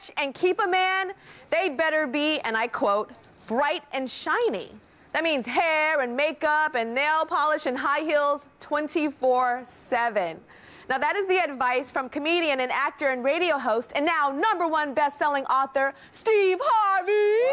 catch and keep a man, they better be, and I quote, bright and shiny. That means hair and makeup and nail polish and high heels 24/7. Now that is the advice from comedian and actor and radio host and now #1 best-selling author, Steve Harvey.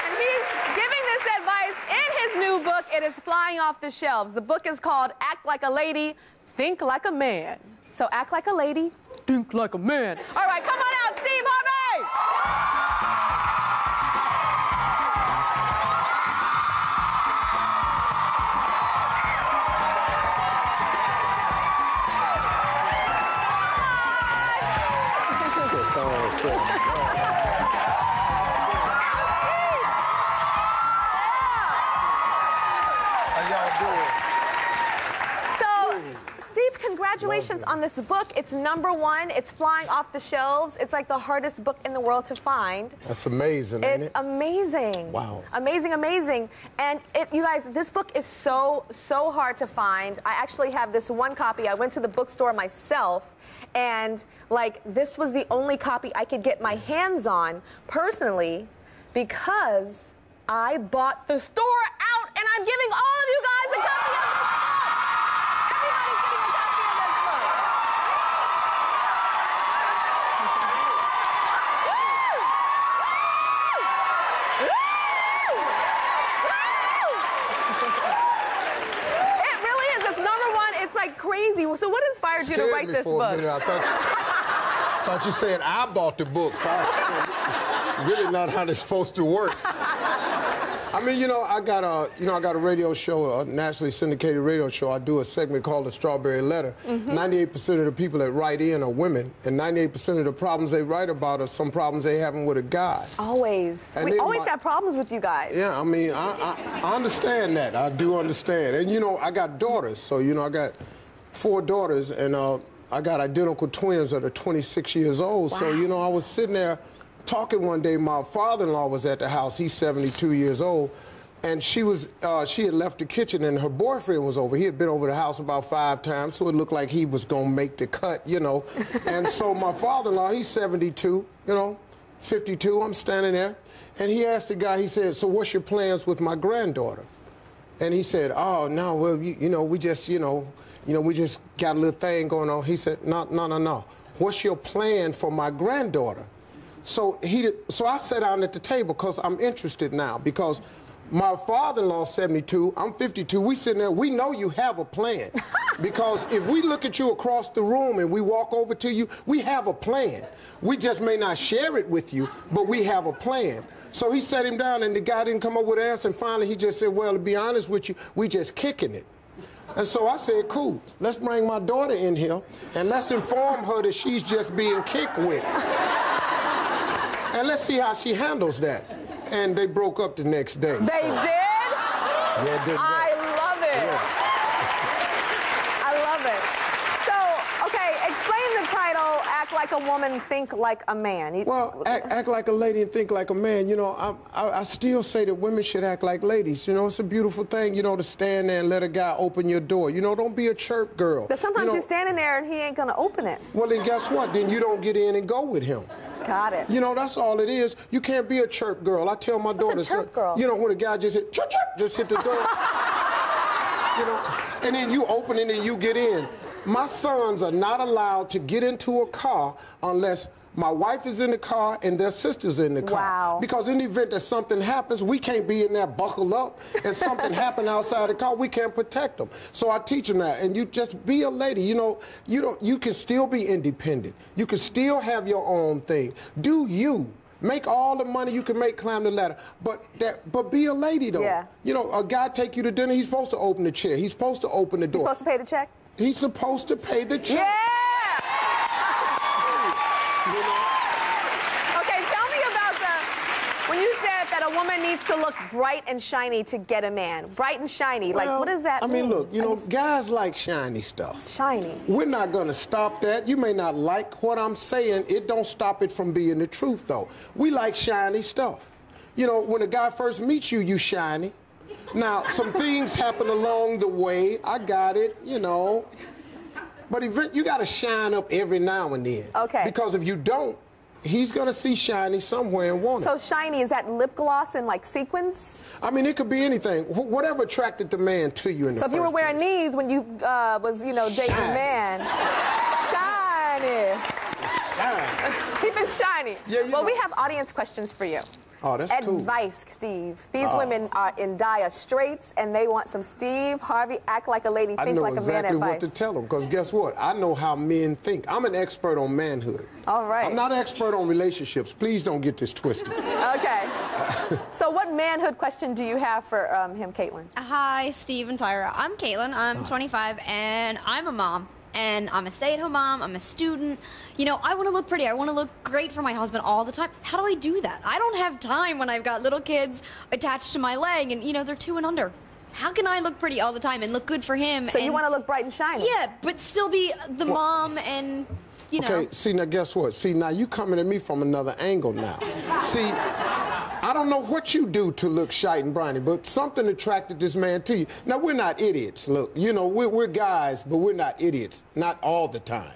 And he's giving this advice in his new book. It is flying off the shelves. The book is called Act Like a Lady, Think Like a Man. So act like a lady, think like a man. All right, come on out, Steve Harvey! Congratulations on this book. It's #1. It's flying off the shelves. It's like the hardest book in the world to find. That's amazing, ain't it? It's amazing. Wow. Amazing, amazing. And you guys, this book is so hard to find. I actually have this one copy. I went to the bookstore myself, and like this was the only copy I could get my hands on personally because I bought the store out, and I'm giving all of you guys a copy of the book. Crazy. So what inspired you to write this book? I thought you said I bought the books. This is really not how it's supposed to work. I mean, I got a radio show, a nationally syndicated radio show. I do a segment called The Strawberry Letter. 98% of the people that write in are women, and 98% of the problems they write about are some problems they having with a guy. Always. We always have problems with you guys. Yeah, I mean, I understand that. I do understand. And, I got daughters, so, I got 4 daughters, and I got identical twins that are 26 years old. Wow. So, I was sitting there talking one day. My father-in-law was at the house. He's 72 years old. And she had left the kitchen, and her boyfriend was over. He had been over the house about 5 times, so it looked like he was going to make the cut, And so my father-in-law, he's 72, 52. I'm standing there. And he asked the guy, he said, so what's your plans with my granddaughter? And he said, oh, no, well, we just, we just got a little thing going on. He said, no. What's your plan for my granddaughter? So I sat down at the table because I'm interested now, because my father-in-law, 72, I'm 52, we sitting there, we know you have a plan. Because if we look at you across the room and we walk over to you, we have a plan. We just may not share it with you, but we have a plan. So he sat him down, and the guy didn't come up with an answer, and finally he just said, well, to be honest with you, we just kicking it. And so I said, cool, let's bring my daughter in here, and let's inform her that she's just being kicked with. And let's see how she handles that. And they broke up the next day. They did? Yeah, they did. I love it. Yeah. I love it. So, okay, explain the title, Act Like a Woman, Think Like a Man. Well, act like a lady and think like a man. I still say that women should act like ladies. It's a beautiful thing, to stand there and let a guy open your door. Don't be a chirp girl. But sometimes you're standing there and he ain't gonna open it. Well, then guess what? Then you don't get in and go with him. Got it. That's all it is. You can't be a chirp girl. I tell my daughters, a chirp girl? When a guy just hit, chirp, chirp, just hit the door. And then you open it and you get in. My sons are not allowed to get into a car unless my wife is in the car and their sister's in the car. Wow. Because in the event that something happens, we can't be in there buckled up, and something happened outside the car, we can't protect them. So I teach them that, and you just be a lady. You can still be independent. You can still have your own thing. Do you. Make all the money you can make, climb the ladder. But be a lady, though. Yeah. A guy take you to dinner, he's supposed to open the chair. He's supposed to open the door. He's supposed to pay the check? He's supposed to pay the check. Yeah! Okay, tell me about when you said that a woman needs to look bright and shiny to get a man. Bright and shiny, well, what does that mean? I mean, look, guys like shiny stuff. Shiny. We're not going to stop that. You may not like what I'm saying. It don't stop it from being the truth, though. We like shiny stuff. When a guy first meets you, you shiny. Now, some things happen along the way. I got it, But you got to shine up every now and then. Okay. Because if you don't, he's going to see shiny somewhere and want it. So shiny, is that lip gloss and like sequins? I mean, it could be anything. Whatever attracted the man to you in the first place. So if you were wearing these when you was, you know, dating a man. Shiny. Keep it shiny. Yeah, well, we have audience questions for you. Oh, that's cool. Advice, Steve. These women are in dire straits, and they want some Steve Harvey, act like a lady, think like a man advice. I know exactly what to tell them, because guess what? I know how men think. I'm an expert on manhood. All right. I'm not an expert on relationships. Please don't get this twisted. Okay. So what manhood question do you have for him, Caitlin? Hi, Steve and Tyra. I'm Caitlin. I'm 25, and I'm a mom. And I'm a stay-at-home mom, I'm a student. You know, I want to look pretty. I want to look great for my husband all the time. How do I do that? I don't have time when I've got little kids attached to my leg and, you know, they're 2 and under. How can I look pretty all the time and look good for him? So you want to look bright and shiny? Yeah, but still be the mom and, you know. Okay, see, now guess what? See, now you coming at me from another angle now. See, I don't know what you do to look shite and briny, but something attracted this man to you. Now, we're not idiots. Look, you know, we're guys, but we're not idiots. Not all the time.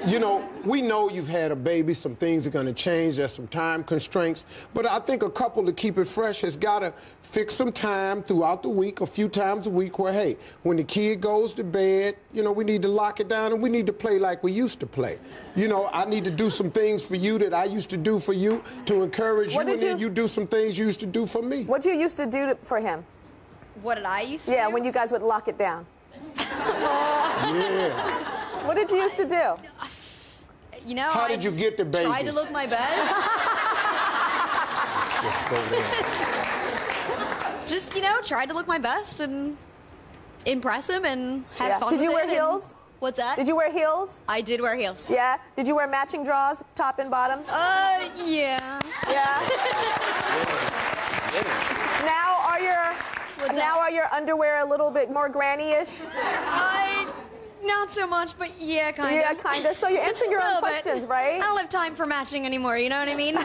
You know, we know you've had a baby. Some things are going to change. There's some time constraints. But I think a couple, to keep it fresh, has got to fix some time throughout the week, a few times a week, where, hey, when the kid goes to bed, you know, we need to lock it down and we need to play like we used to play. You know, I need to do some things for you that I used to do for you to encourage you, and then you do some things you used to do for me. What did you used to do for him? What did I used to do? Yeah, when you guys would lock it down. Yeah. What did you used to do? You know, how did you get the babies? Try to look my best. Let's go there. Just, you know, try to look my best and impress him and have fun with it. Did you wear heels? What's that? Did you wear heels? I did wear heels. Yeah? Did you wear matching drawers, top and bottom? Yeah. Yeah? Now are your underwear a little bit more granny-ish? Not so much, but yeah, kind of. Yeah, kind of. So you're answering your own questions, right? I don't have time for matching anymore, you know what I mean?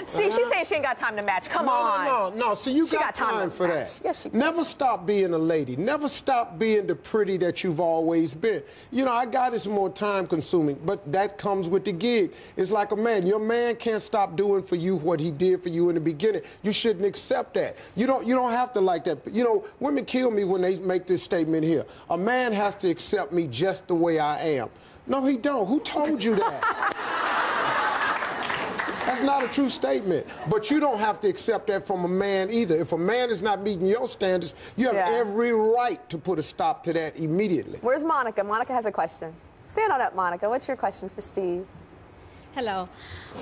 Steve, she's saying she ain't got time to match. Come on. No. See, you got time for that. Yes, she does. Never stop being a lady. Never stop being the pretty that you've always been. You know, I got it's more time consuming, but that comes with the gig. It's like a man. Your man can't stop doing for you what he did for you in the beginning. You shouldn't accept that. You don't have to like that. You know, women kill me when they make this statement here. A man has to accept me just the way I am. No, he don't. Who told you that? That's not a true statement. But you don't have to accept that from a man either. If a man is not meeting your standards, you have every right to put a stop to that immediately. Where's Monica? Monica has a question. Stand on up, Monica. What's your question for Steve? Hello.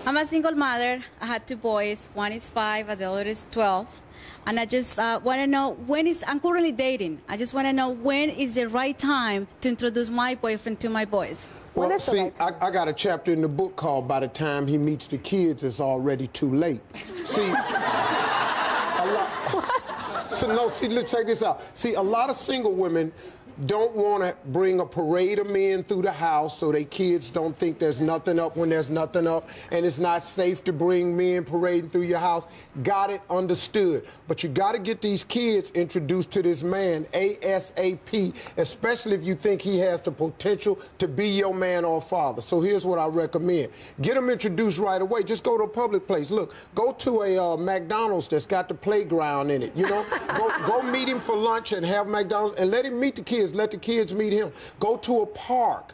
I'm a single mother. I had 2 boys. One is 5 and the other is 12. And I just want to know I'm currently dating. I just want to know when is the right time to introduce my boyfriend to my boys. Well, see, I got a chapter in the book called By the Time He Meets the Kids, It's Already Too Late. See, let's check this out. See, a lot of single women don't want to bring a parade of men through the house so their kids don't think there's nothing up when there's nothing up, and it's not safe to bring men parading through your house. Got it, understood. But you got to get these kids introduced to this man ASAP, especially if you think he has the potential to be your man or father. So here's what I recommend. Get them introduced right away. Just go to a public place. Look, go to a McDonald's that's got the playground in it, you know? go meet him for lunch and have McDonald's and let him meet the kids. Let the kids meet him. Go to a park.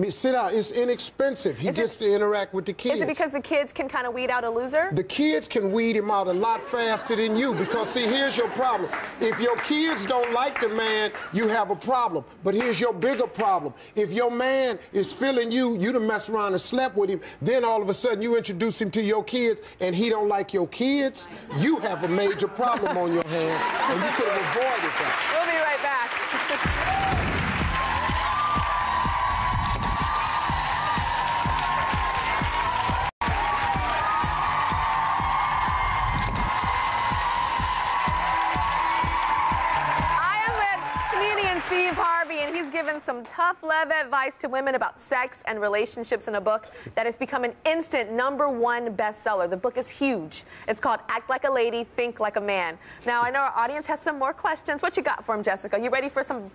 Sit down. It's inexpensive. He gets to interact with the kids. Is it because the kids can kind of weed out a loser? The kids can weed him out a lot faster than you because, see, here's your problem. If your kids don't like the man, you have a problem. But here's your bigger problem. If your man is feeling you done messed around and slept with him, then all of a sudden you introduce him to your kids and he don't like your kids, you have a major problem on your hands, and you could have avoided that. We'll be right back. Steve Harvey, and he's given some tough love advice to women about sex and relationships in a book that has become an instant #1 bestseller. The book is huge. It's called Act Like a Lady, Think Like a Man. Now, I know our audience has some more questions. What you got for him, Jessica? You ready for some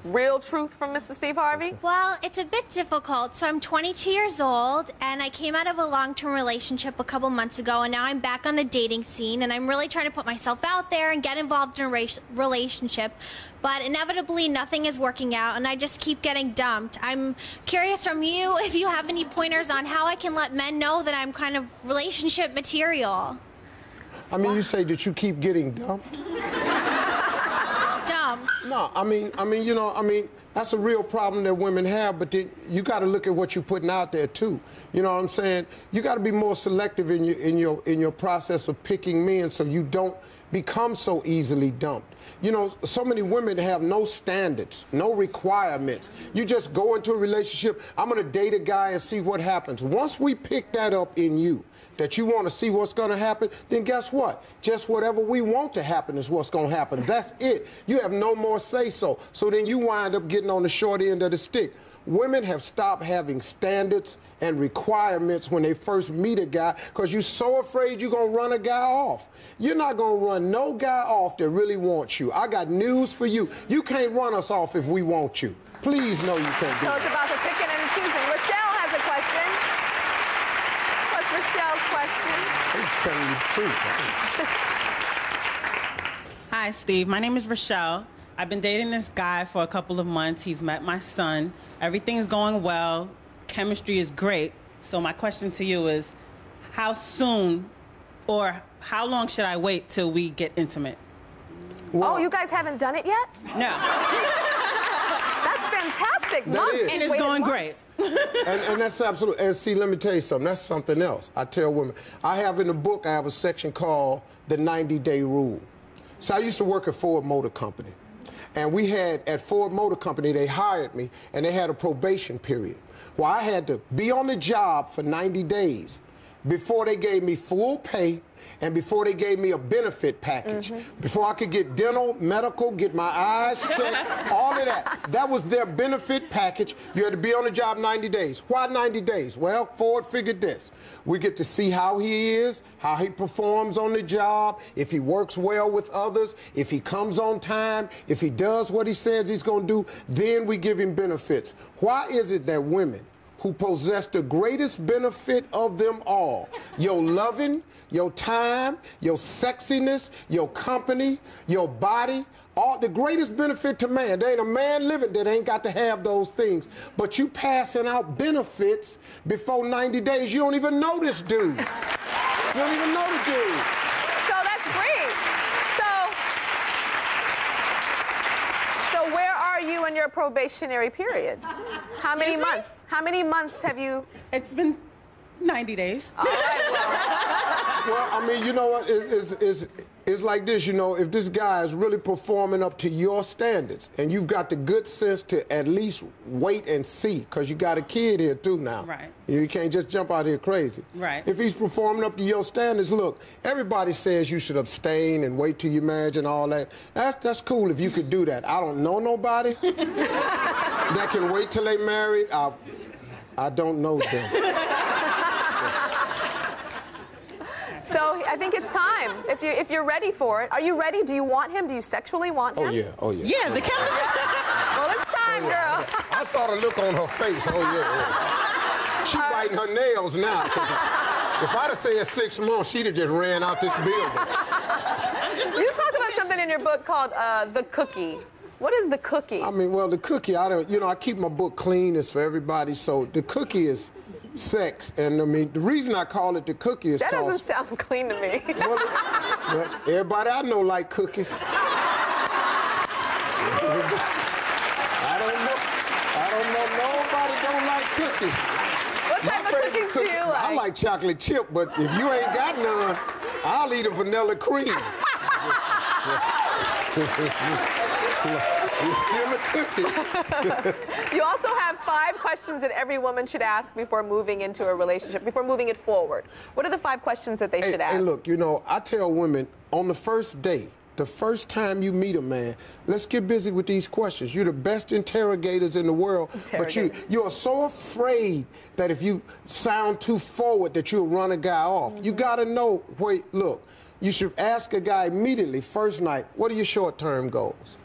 real truth from Mr. Steve Harvey? Well, it's a bit difficult. So I'm 22 years old, and I came out of a long-term relationship a couple months ago, and now I'm back on the dating scene, and I'm really trying to put myself out there and get involved in a relationship. But inevitably, nothing is working out, and I just keep getting dumped. I'm curious from you if you have any pointers on how I can let men know that I'm kind of relationship material. I mean, you say that you keep getting dumped? Dumped. No, I mean, that's a real problem that women have, but then you got to look at what you're putting out there too. You know what I'm saying? You got to be more selective in your process of picking men so you don't become so easily dumped. You know, so many women have no standards, no requirements. You just go into a relationship, I'm going to date a guy and see what happens. Once we pick that up in you, that you want to see what's going to happen, then guess what? Just whatever we want to happen is what's going to happen. That's it. You have no more say-so. So then you wind up getting on the short end of the stick. Women have stopped having standards and requirements when they first meet a guy because you're so afraid you're going to run a guy off. You're not going to run no guy off that really wants you. I got news for you. You can't run us off if we want you. Please know you can't do So it's about the picking and choosing. Rochelle has a question. What's Rochelle's question? He's telling you the truth. Hi, Steve. My name is Rochelle. I've been dating this guy for a couple of months. He's met my son. Everything's going well. Chemistry is great. So my question to you is, how soon or how long should I wait till we get intimate? Well, Oh, you guys haven't done it yet? No. That's fantastic. Months. is. And You've it's waited going months. great. and that's absolutely, and see, let me tell you something, that's something else. I tell women, I have in the book, I have a section called the 90-day rule. So I used to work at Ford Motor Company. And we had, at Ford Motor Company, they hired me, and they had a probation period. Well, I had to be on the job for 90 days before they gave me full pay and before they gave me a benefit package. Before I could get dental, medical, get my eyes checked, all of that. That was their benefit package. You had to be on the job 90 days. Why 90 days? Well, Ford figured this. We get to see how he is, how he performs on the job, if he works well with others, if he comes on time, if he does what he says he's going to do, then we give him benefits. Why is it that women who possess the greatest benefit of them all, your loving, your time, your sexiness, your company, your body, all the greatest benefit to man. There ain't a man living that ain't got to have those things. But you passing out benefits before 90 days. You don't even know this dude. You don't even know the dude. So that's great. So where are you in your probationary period? How many months? How many months have you? It's been 90 days. All right, Well, I mean, you know what? It's like this, you know, if this guy is really performing up to your standards and you've got the good sense to at least wait and see, because you got a kid here too now. Right. You can't just jump out here crazy. Right. If he's performing up to your standards, look, everybody says you should abstain and wait till your marriage and all that. That's cool if you could do that. I don't know nobody that can wait till they married. I don't know them. So I think it's time. If you're ready for it, are you ready? Do you want him? Do you sexually want him? Oh, yeah. Oh, yeah. Yeah, the chemistry. Well, it's time, girl. I saw the look on her face. Oh, yeah. She biting her nails now. If I'd have said 6 months, she'd have just ran out this building. You talk about something in your book called the cookie. What is the cookie? I mean, well, the cookie, I keep my book clean. It's for everybody. So the cookie is sex. And, I mean, the reason I call it the cookie is that because... doesn't sound clean to me. Well, everybody I know like cookies. I don't know nobody don't like cookies. What type of cookies do you like? I like chocolate chip, but if you ain't got none, I'll eat a vanilla cream. It's still a cookie. You also have 5 questions that every woman should ask before moving into a relationship, before moving it forward. What are the 5 questions that they should ask? Hey, look, you know, I tell women on the first date, the first time you meet a man, let's get busy with these questions. You're the best interrogators in the world, but you are so afraid that if you sound too forward that you'll run a guy off. You got to know, wait, look, you should ask a guy immediately, first night, what are your short-term goals?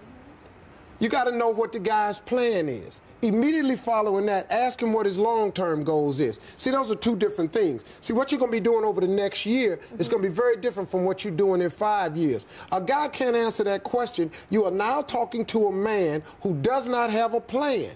You got to know what the guy's plan is. Immediately following that, ask him what his long-term goals is. See, those are two different things. See, what you're going to be doing over the next year is going to be very different from what you're doing in 5 years. A guy can't answer that question. You are now talking to a man who does not have a plan.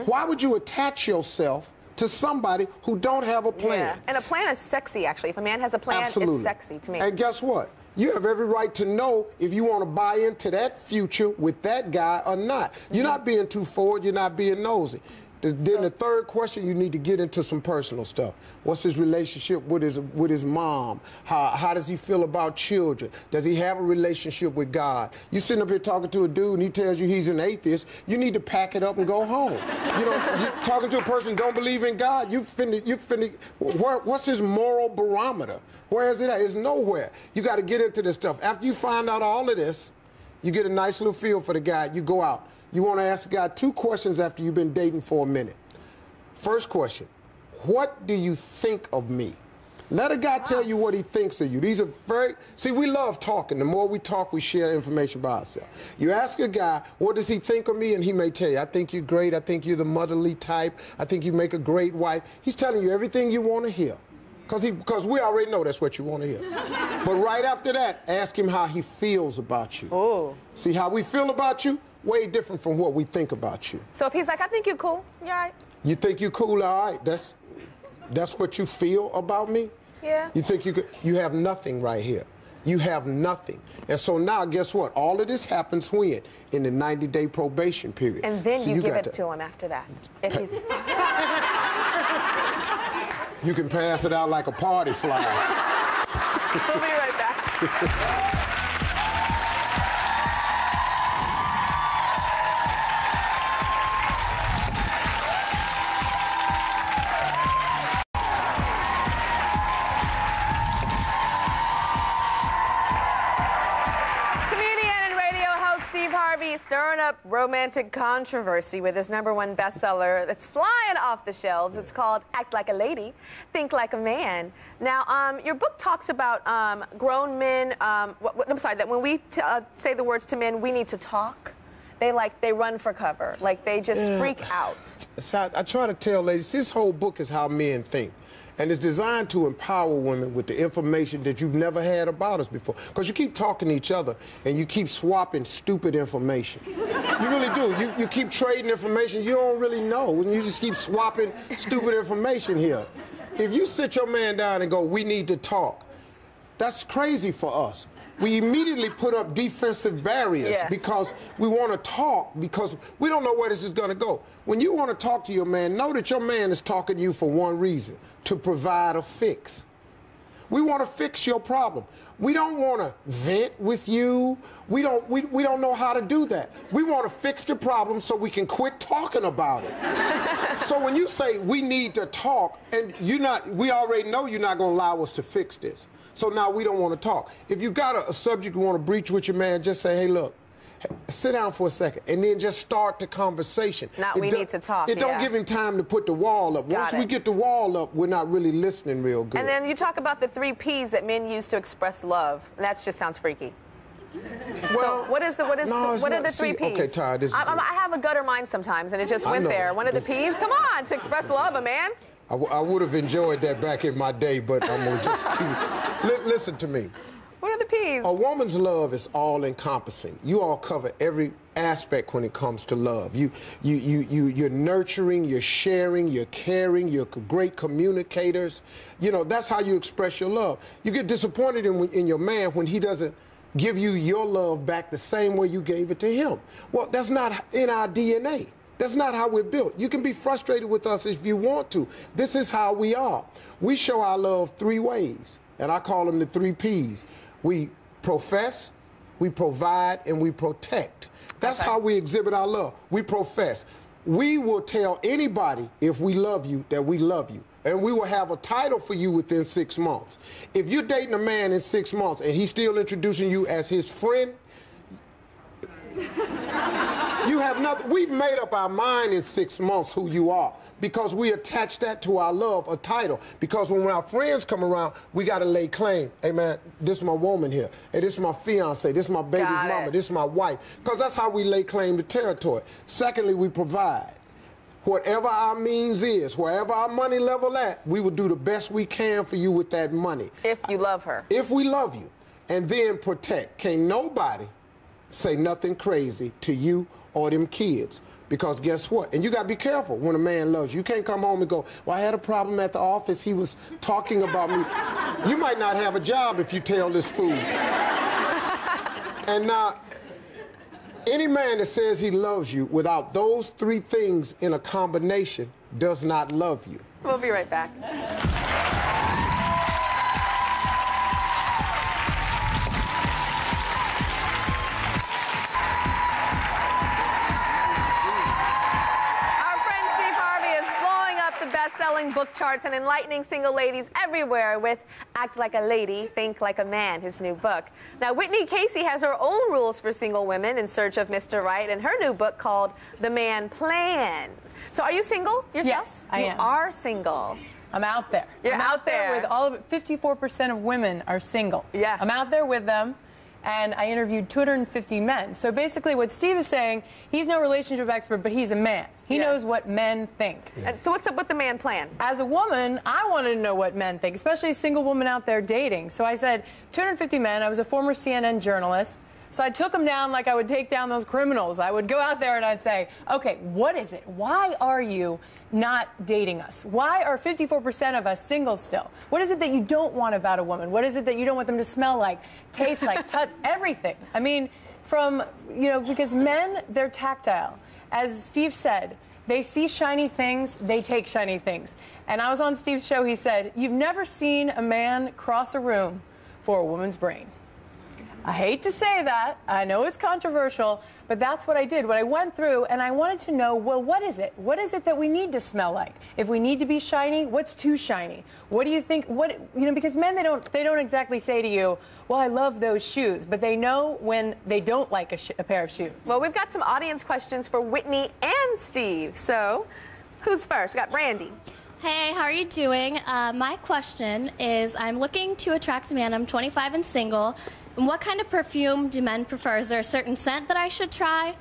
Why would you attach yourself to somebody who don't have a plan? Yeah. And a plan is sexy, actually. If a man has a plan, Absolutely. it's sexy to me. And guess what? You have every right to know if you want to buy into that future with that guy or not. You're not being too forward. You're not being nosy. Then the third question, you need to get into some personal stuff. What's his relationship with his mom? How does he feel about children? Does he have a relationship with God? You sitting up here talking to a dude and he tells you he's an atheist, you need to pack it up and go home. You know, you talking to a person who don't believe in God, what's his moral barometer? Where is it at? It's nowhere. You got to get into this stuff. After you find out all of this, you get a nice little feel for the guy, you go out. You want to ask the guy 2 questions after you've been dating for a minute. First question, what do you think of me? Let a guy tell you what he thinks of you. These are see, we love talking. The more we talk, we share information about ourselves. You ask a guy, what does he think of me? And he may tell you, I think you're great. I think you're the motherly type. I think you make a great wife. He's telling you everything you want to hear. Because we already know that's what you want to hear. But right after that, ask him how he feels about you. Oh. See, how we feel about you, way different from what we think about you. So if he's like, I think you're cool, you're all right. You think you're cool, all right? That's what you feel about me? Yeah. You think you have nothing right here. You have nothing. And so now, guess what? All of this happens when? In the 90-day probation period. And then so you give it to him after that. If he's... You can pass it out like a party flyer. We'll be right back. Harvey stirring up romantic controversy with his #1 bestseller that's flying off the shelves. It's called Act Like a Lady, Think Like a Man. Now, your book talks about grown men, I'm sorry, that when we say the words to men, we need to talk, they run for cover. Like, they just freak out. So I try to tell ladies, this whole book is how men think. And it's designed to empower women with the information that you've never had about us before. Because you keep talking to each other and you keep swapping stupid information. You really do. You keep trading information you don't really know, and you just keep swapping stupid information here. If you sit your man down and go, we need to talk, that's crazy for us. We immediately put up defensive barriers because we want to talk, because we don't know where this is going to go. When you want to talk to your man, know that your man is talking to you for one reason: to provide a fix. We want to fix your problem. We don't want to vent with you. We don't know how to do that. We want to fix the problem so we can quit talking about it. So when you say we need to talk, and we already know you're not going to allow us to fix this. So now we don't want to talk. If you got a subject you want to breach with your man, just say, hey, look, sit down for a second, and then just start the conversation. We need to talk, don't give him time to put the wall up. Once we get the wall up, we're not really listening real good. And then you talk about the 3 Ps that men use to express love. And that just sounds freaky. Well, so what are the 3 Ps? Okay, Tyra, this is I have a gutter mind sometimes, and it just went there. One of the Ps? Come on, to express love, a man. I would have enjoyed that back in my day, but I'm going to just keep... Listen to me. What are the Ps? A woman's love is all-encompassing. You all cover every aspect when it comes to love. You're nurturing, you're sharing, you're caring, you're great communicators. You know, that's how you express your love. You get disappointed in your man when he doesn't give you your love back the same way you gave it to him. Well, that's not in our DNA. That's not how we're built. You can be frustrated with us if you want to. This is how we are. We show our love 3 ways, and I call them the 3 Ps. We profess, we provide, and we protect. That's how we exhibit our love. We profess. We will tell anybody if we love you that we love you, and we will have a title for you within 6 months. If you're dating a man in 6 months and he's still introducing you as his friend, You have nothing. We've made up our mind in 6 months who you are because we attach that to our love, a title. Because when our friends come around, we got to lay claim. Hey, man, this is my woman here. Hey, this is my fiance. This is my baby's mama. This is my wife. Because that's how we lay claim to territory. Secondly, we provide. Whatever our means is, wherever our money level at, we will do the best we can for you with that money. If you love her. If we love you. And then protect. Can't nobody say nothing crazy to you or them kids. Because guess what? And you got to be careful when a man loves you. You can't come home and go, well, I had a problem at the office. He was talking about me. You might not have a job if you tell this fool. And now, any man that says he loves you without those 3 things in a combination does not love you. We'll be right back. Best-selling book charts and enlightening single ladies everywhere with Act Like a Lady, Think Like a Man, his new book. Now, Whitney Casey has her own rules for single women in search of Mr. Right in her new book called The Man Plan. So are you single yourself? Yes, I am. You are single. I'm out there. You're I'm out there with all of it. 54% of women are single. Yeah. I'm out there with them. And I interviewed 250 men. So basically what Steve is saying, he's no relationship expert, but he's a man. He knows what men think. And so what's up with the man plan? As a woman, I wanted to know what men think, especially a single woman out there dating. So I said, 250 men. I was a former CNN journalist. So I took them down like I would take down those criminals. I would go out there and I'd say, okay, what is it? Why are you not dating us? Why are 54% of us single still? What is it that you don't want about a woman? What is it that you don't want them to smell like, taste like, touch, everything? I mean, from, you know, because men, they're tactile. As Steve said, they see shiny things, they take shiny things. And I was on Steve's show, he said, you've never seen a man cross a room for a woman's brain. I hate to say that. I know it's controversial, but that's what I did. What I went through, and I wanted to know, well, what is it? What is it that we need to smell like? If we need to be shiny, what's too shiny? What do you think? What, you know, because men, they don't exactly say to you, well, I love those shoes, but they know when they don't like a pair of shoes. Well, we've got some audience questions for Whitney and Steve. So, who's first? We got Brandy. Hey, how are you doing? My question is, I'm looking to attract a man. I'm 25 and single. And what kind of perfume do men prefer? Is there a certain scent that I should try?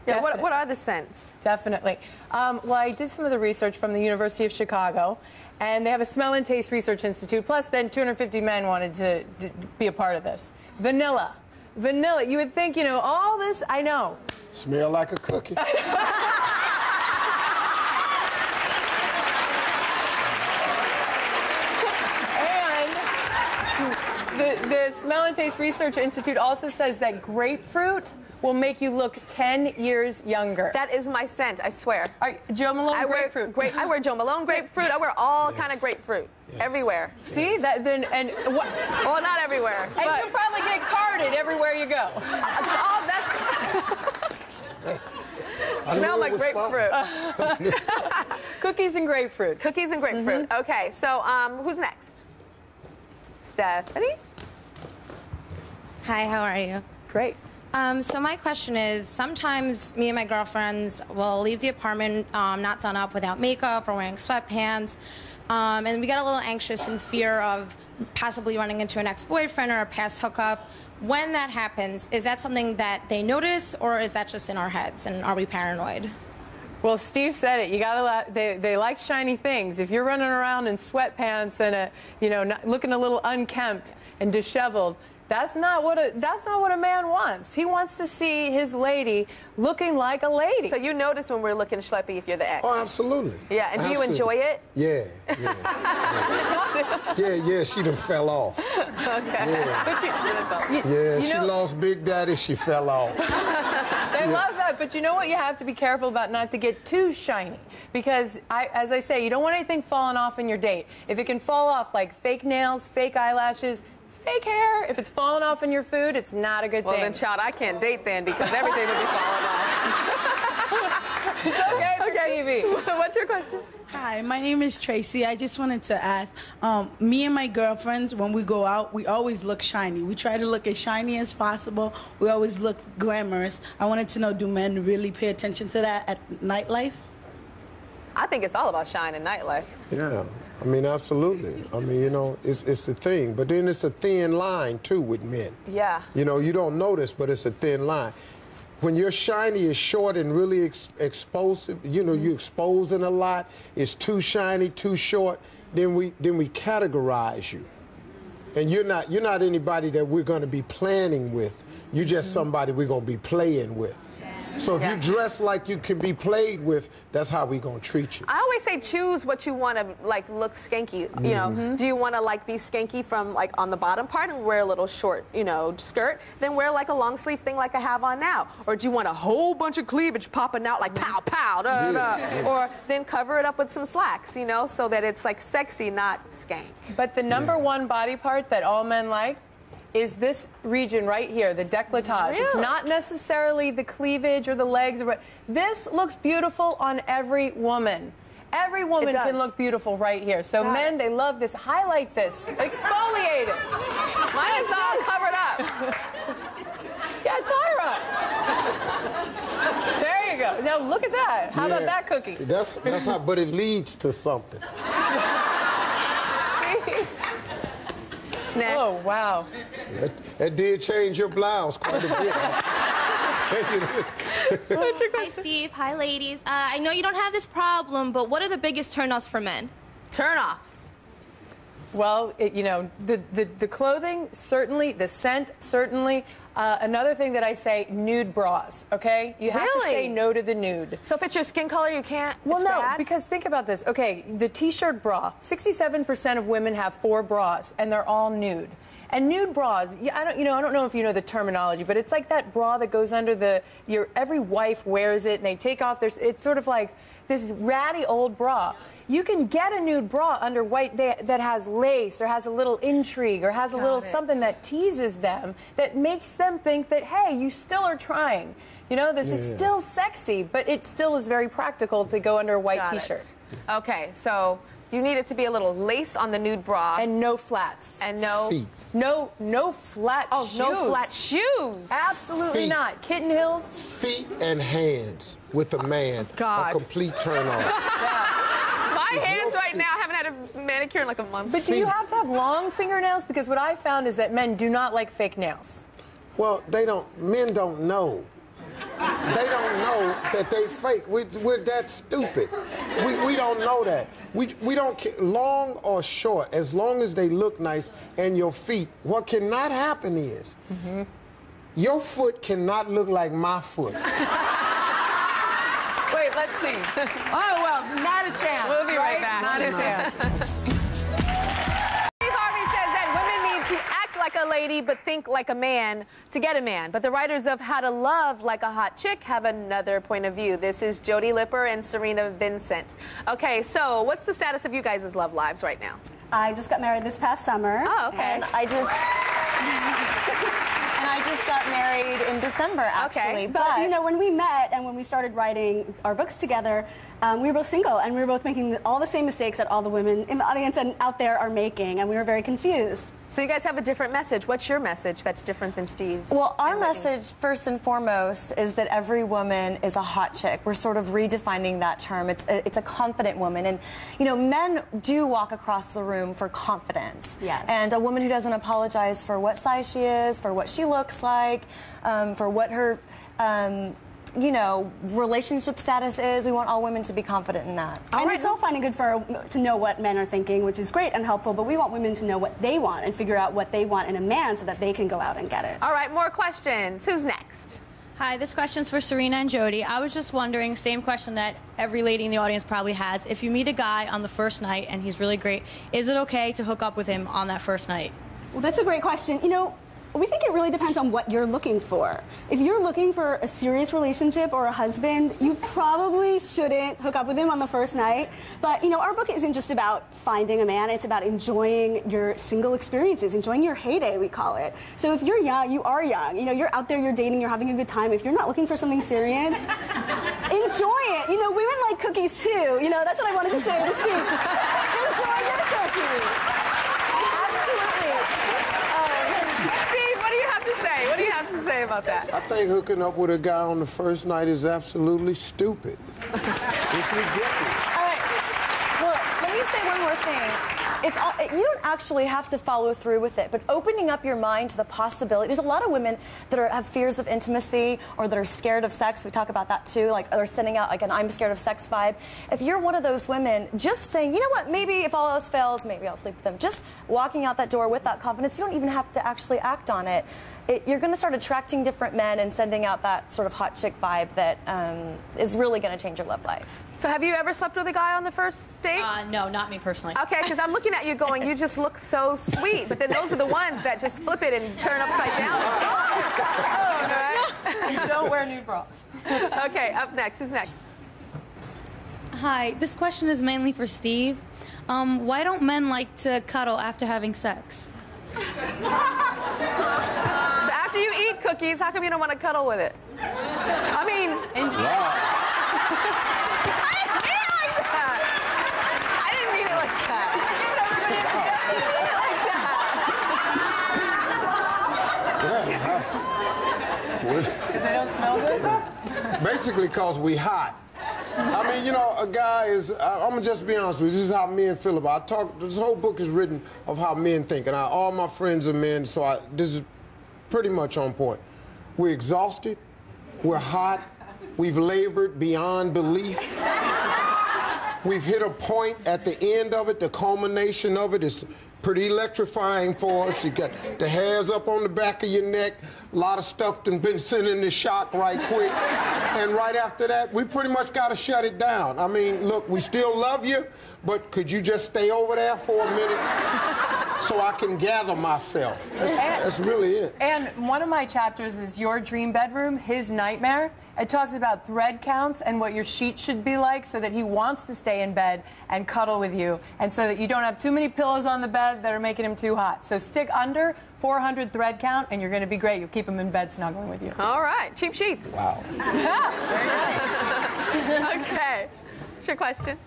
Yeah, what are the scents? Definitely. Well, I did some of the research from the University of Chicago, and they have a Smell and Taste Research Institute. Plus, then 250 men wanted to be a part of this. Vanilla. Vanilla. You would think, you know, all this, I know. Smell like a cookie. The Smell and Taste Research Institute also says that grapefruit will make you look 10 years younger. That is my scent, I swear. Joe Malone grapefruit. I wear Joe Malone grapefruit. I wear all kind of grapefruit. Yes. Everywhere. Yes. See? That then and what? Well, not everywhere. And you'll probably get carded everywhere you go. Smell like grapefruit. Cookies and grapefruit. Cookies and grapefruit. Mm-hmm. Okay, so who's next? Stephanie? Hi, how are you? Great. So my question is, sometimes me and my girlfriends will leave the apartment not done up without makeup or wearing sweatpants, and we get a little anxious in fear of possibly running into an ex-boyfriend or a past hookup. When that happens, is that something that they notice, or is that just in our heads, and are we paranoid? Well, Steve said it. You gotta. They like shiny things. If you're running around in sweatpants and looking a little unkempt and disheveled, that's not what a man wants. He wants to see his lady looking like a lady. So you notice when we're looking schleppy if you're the ex? Oh, absolutely. Yeah, and do you enjoy it? Yeah. Yeah, she done fell off. Okay. Yeah. She lost Big Daddy, she fell off. They love that, but you know what you have to be careful about, not to get too shiny. Because, as I say, you don't want anything falling off in your date. If it can fall off like fake nails, fake eyelashes, fake hair, if it's falling off in your food, it's not a good thing. Well, then, child, I can't date then because everything would be falling off. It's okay for baby. What's your question? Hi, my name is Tracy. I just wanted to ask, me and my girlfriends, when we go out, we always look shiny. We try to look as shiny as possible. We always look glamorous. I wanted to know, do men really pay attention to that at nightlife? I think it's all about shine in nightlife. Yeah, I mean, absolutely. I mean, you know, it's the thing. But then it's a thin line, too, with men. Yeah. You know, you don't notice, but it's a thin line. When your shiny is short and really explosive, you know, you're exposing a lot, it's too shiny, too short, then we categorize you. And you're not anybody that we're going to be planning with. You're just somebody we're going to be playing with. So if you dress like you can be played with, that's how we gonna treat you. I always say choose what you want to like look skanky. You know, do you want to like be skanky from like on the bottom part and wear a little short, you know, skirt? Then wear like a long sleeve thing like I have on now. Or do you want a whole bunch of cleavage popping out like pow pow da, da. Or then cover it up with some slacks, you know, so that it's like sexy, not skank. But the number one body part that all men like is this region right here, the décolletage. Really? It's not necessarily the cleavage or the legs. This looks beautiful on every woman. Every woman can look beautiful right here. So men, they love this. Highlight this. Exfoliate it. Mine is all covered up. Yeah, Tyra. There you go. Now look at that. How about that cookie? That's how, but it leads to something. Next. Oh, wow. That did change your blouse quite a bit. Hi, Steve. Hi, ladies. I know you don't have this problem, but what are the biggest turnoffs for men? Turnoffs. Well, you know, the clothing, certainly. The scent, certainly. Another thing that I say, nude bras, okay? You have to say no to the nude. So if it's your skin color, you can't? Well, no, bad? because think about this. Okay, the T-shirt bra, 67% of women have 4 bras, and they're all nude. And nude bras, I don't know if you know the terminology, but it's like that bra that goes under every wife wears it, and they take off it's sort of like this ratty old bra. You can get a nude bra under white that has lace or has a little intrigue or has a little something that teases them, that makes them think that, hey, you still are trying. You know, this is still sexy, but it still is very practical to go under a white T-shirt. Okay, so you need it to be a little lace on the nude bra. And no flats. And no... Feet. No flat shoes. Oh, no flat shoes. Absolutely not. Kitten heels. Feet and hands with a man. A complete turn on. My hands right now, I haven't had a manicure in like a month. But do you have to have long fingernails? Because what I found is that men do not like fake nails. Well, men don't know. They don't know that they fake. We're that stupid. We don't know that. We don't care, long or short, as long as they look nice and your feet. What cannot happen is your foot cannot look like my foot. Wait, let's see. Oh, well, not a chance. We'll be right back. Not a chance. Harvey says that women need to act like a lady but think like a man to get a man. But the writers of How to Love Like a Hot Chick have another point of view. This is Jody Lipper and Serena Vincent. Okay, so what's the status of you guys' love lives right now? I just got married this past summer. Oh, okay. And I just got married in December, actually. Okay. But, you know, when we met and when we started writing our books together, we were both single, and we were both making all the same mistakes that all the women in the audience and out there are making, and we were very confused. So you guys have a different message. What's your message that's different than Steve's? Well, our message, first and foremost, is that every woman is a hot chick. We're sort of redefining that term. It's a confident woman. And, you know, men do walk across the room for confidence. Yes. And a woman who doesn't apologize for what size she is, for what she looks like, for what her... you know, relationship status is. We want all women to be confident in that. And it's all fine and good to know what men are thinking, which is great and helpful, but we want women to know what they want and figure out what they want in a man so that they can go out and get it. All right, more questions. Who's next? Hi, this question's for Serena and Jody. I was just wondering, same question that every lady in the audience probably has. If you meet a guy on the first night and he's really great, is it okay to hook up with him on that first night? Well, that's a great question. You know, We think it really depends on what you're looking for. If you're looking for a serious relationship or a husband, you probably shouldn't hook up with him on the first night. But, you know, our book isn't just about finding a man. It's about enjoying your single experiences, enjoying your heyday, we call it. So if you're young, you are young. You know, you're out there, you're dating, you're having a good time. If you're not looking for something serious, enjoy it. You know, women like cookies, too. You know, that's what I wanted to say to Steve. Enjoy your cookies. What do you have to say about that? I think hooking up with a guy on the first night is absolutely stupid. It's ridiculous. All right. Well, let me say one more thing. You don't actually have to follow through with it, but opening up your mind to the possibility. There's a lot of women that have fears of intimacy or that are scared of sex. We talk about that too. Like they're sending out like an "I'm scared of sex" vibe. If you're one of those women, just saying, you know what, maybe if all else fails, maybe I'll sleep with them. Just walking out that door with that confidence. You don't even have to actually act on it. You're going to start attracting different men and sending out that sort of hot chick vibe that is really going to change your love life. So have you ever slept with a guy on the first date? No, not me personally. Okay, because I'm looking at you going, you just look so sweet. But then those are the ones that just flip it and turn upside down. You don't wear nude bras. Okay, up next. Who's next? Hi, this question is mainly for Steve. Why don't men like to cuddle after having sex? So after you eat cookies, how come you don't want to cuddle with it? I mean... I didn't mean it like that. Because they don't smell good? Basically because we hot. I mean, you know, a guy is, I'm gonna just be honest with you, this is how men feel about it. This whole book is written of how men think, and all my friends are men, so this is pretty much on point. We're exhausted, we're hot, we've labored beyond belief. We've hit a point at the end of it, the culmination of it is pretty electrifying for us. You got the hairs up on the back of your neck, a lot of stuff that's been sent into shock right quick. And right after that, we pretty much got to shut it down. I mean, look, we still love you, but could you just stay over there for a minute so I can gather myself? That's really it. And one of my chapters is your dream bedroom, his nightmare. It talks about thread counts and what your sheet should be like so that he wants to stay in bed and cuddle with you, and so that you don't have too many pillows on the bed that are making him too hot. So stick under 400 thread count and you're going to be great. You'll keep him in bed snuggling with you. All right. Cheap sheets. Wow. Okay. What's your question?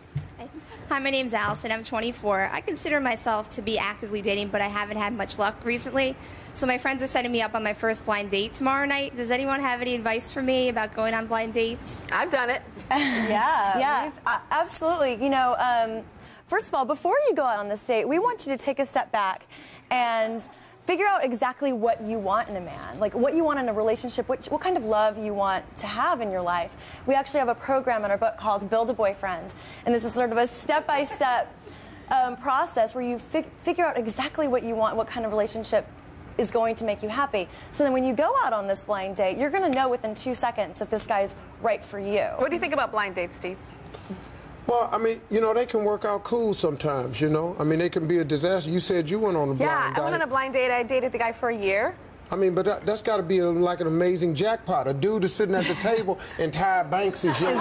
Hi, my name's Allison. I'm 24. I consider myself to be actively dating, but I haven't had much luck recently. So my friends are setting me up on my first blind date tomorrow night. Does anyone have any advice for me about going on blind dates? I've done it. Yeah, absolutely. You know, first of all, before you go out on this date, we want you to take a step back and figure out exactly what you want in a man, like what you want in a relationship, what kind of love you want to have in your life. We actually have a program in our book called Build a Boyfriend, and this is sort of a step-by-step process where you figure out exactly what you want, what kind of relationship is going to make you happy. So then when you go out on this blind date, you're going to know within 2 seconds if this guy's right for you. What do you think about blind dates, Steve? Well, I mean, you know, they can work out cool sometimes, you know. I mean, they can be a disaster. You said you went on a blind date. Yeah, I went on a blind date. I dated the guy for a year. I mean, but that's got to be like an amazing jackpot. A dude is sitting at the table and Tyra Banks is your...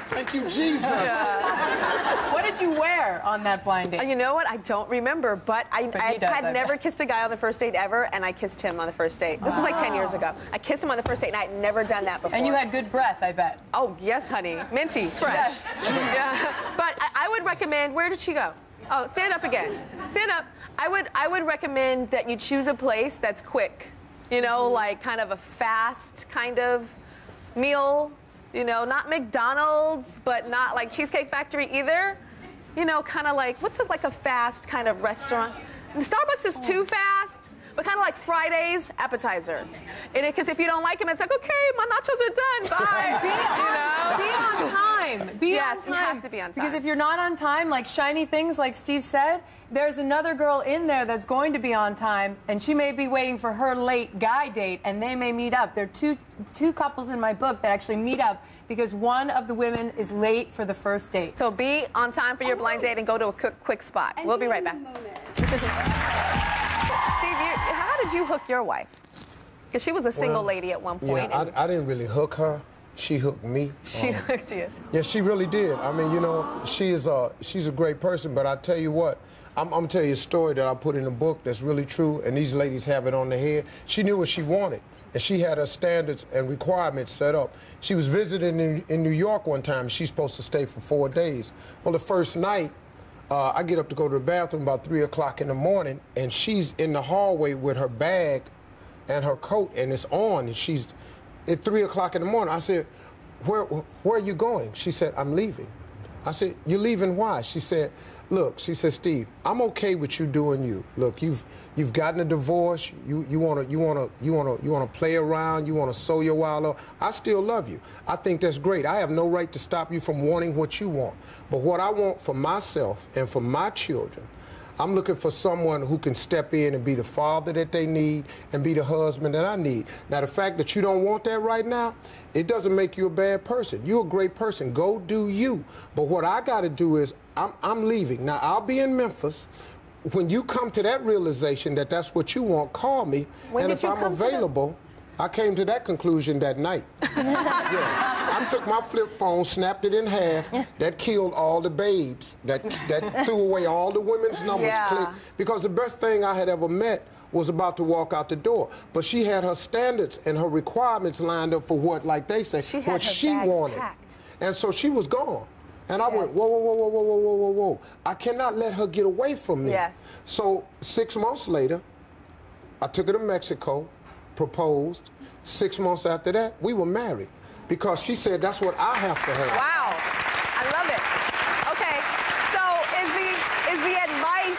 Thank you, Jesus. Yeah. What did you wear on that blind date? You know what? I don't remember, but I had never kissed a guy on the first date ever, and I kissed him on the first date. This is like 10 years ago. I kissed him on the first date, and I had never done that before. And you had good breath, I bet. Oh, yes, honey. Minty, fresh. Yes. Yeah. But I would recommend, where did she go? Oh, stand up again. Stand up. I would recommend that you choose a place that's quick. You know, like kind of a fast kind of meal. You know, not McDonald's, but not like Cheesecake Factory either. You know, kind of like, what's like a fast kind of restaurant? And Starbucks is too fast, but kind of like Fridays appetizers. Because if you don't like them, it's like, okay, my nachos are done, bye. Be on time. Be on time. You have to be on time. Because if you're not on time, like shiny things, like Steve said, there's another girl in there that's going to be on time, and she may be waiting for her late guy date, and they may meet up. There are two couples in my book that actually meet up because one of the women is late for the first date. So be on time for your blind date and go to a quick spot. We'll be right back. Steve, how did you hook your wife? Because she was a single lady at one point. Yeah, I didn't really hook her. She hooked me. She hooked you. Yeah, she really did. I mean, you know, she's a great person, but I tell you what, I'm gonna tell you a story that I put in the book that's really true, and these ladies have it on their head. She knew what she wanted, and she had her standards and requirements set up. She was visiting in New York one time. She's supposed to stay for 4 days. Well, the first night, I get up to go to the bathroom about 3 o'clock in the morning, and she's in the hallway with her bag and her coat, and it's on, and she's at 3 o'clock in the morning. I said, where are you going? She said, I'm leaving. I said, you're leaving why? She said, look, she said, Steve, I'm okay with you doing you. Look, you've gotten a divorce. You wanna play around. You wanna sow your wild oats. I still love you. I think that's great. I have no right to stop you from wanting what you want. But what I want for myself and for my children, I'm looking for someone who can step in and be the father that they need and be the husband that I need. Now, the fact that you don't want that right now, it doesn't make you a bad person. You're a great person. Go do you. But what I got to do is I'm leaving. Now, I'll be in Memphis. When you come to that realization that that's what you want, call me. And if I'm available, I came to that conclusion that night. Yeah. I took my flip phone, snapped it in half. That killed all the babes. That threw away all the women's numbers. Yeah. Because the best thing I had ever met was about to walk out the door. But she had her standards and her requirements lined up for what, like they say, what she wanted. And so she was gone. And I went, whoa, whoa, whoa, whoa, whoa, whoa, whoa, whoa. I cannot let her get away from me. Yes. So 6 months later, I took her to Mexico, proposed. 6 months after that, we were married because she said that's what I have to have. Wow, I love it. Okay, so is the advice,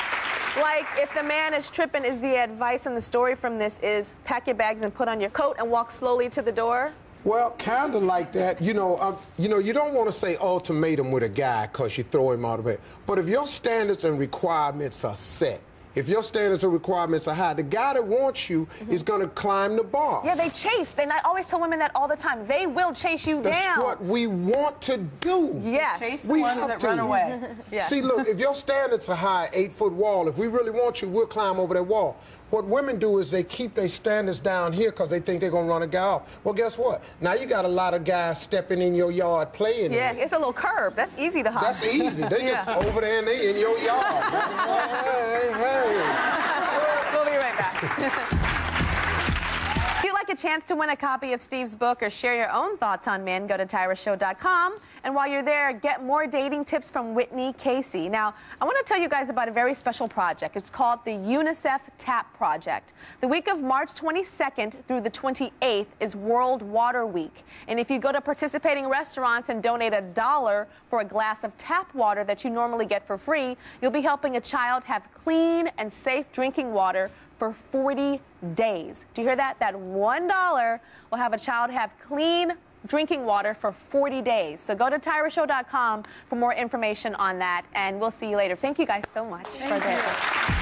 like if the man is tripping, is the advice and the story from this is pack your bags and put on your coat and walk slowly to the door? Well, kind of like that. You know, you don't want to say ultimatum with a guy because you throw him out of bed. But if your standards and requirements are set, if your standards and requirements are high, the guy that wants you is going to climb the bar. Yeah, they chase. And I always tell women that all the time. They will chase you down. That's what we want to do. Yes. Chase the ones that run away. Yes. See, look, if your standards are high, 8-foot wall, if we really want you, we'll climb over that wall. What women do is they keep their standards down here because they think they're going to run a guy off. Well, guess what? Now you got a lot of guys stepping in your yard playing. Yeah, it's a little curb. That's easy to hop. That's easy. They just over there and they in your yard. Hey. We'll be right back. If you'd like a chance to win a copy of Steve's book or share your own thoughts on men, go to tyrashow.com. And while you're there, get more dating tips from Whitney Casey. Now, I want to tell you guys about a very special project. It's called the UNICEF TAP Project. The week of March 22nd through the 28th is World Water Week. And if you go to participating restaurants and donate $1 for a glass of tap water that you normally get for free, you'll be helping a child have clean and safe drinking water for 40 days. Do you hear that? That $1 will have a child have clean drinking water for 40 days. So go to tyrashow.com for more information on that, and we'll see you later. Thank you guys so much for this.